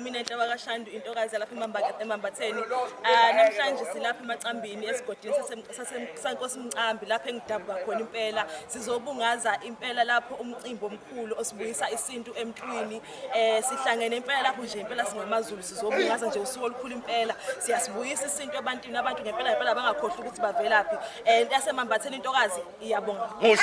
Eminent wakashandu intokazi lapha eMambatheni. Namhlanje silapha emacambini esigodini saseNkosi Mcambi lapha engidabuka khona impela. Sizobungaza impela lapho umcimbi omkhulu osibuyisa isintu emntwini. Sihlangene impela lapho nje impela singamaZulu sizobungaza nje usuku olukhulu impela. Siyasibuyisa isintu ebantwini abantu ngempela bangakhohlwa ukuthi bavelaphi. Into yaseMambatheni intokazi iyabonga. Oh,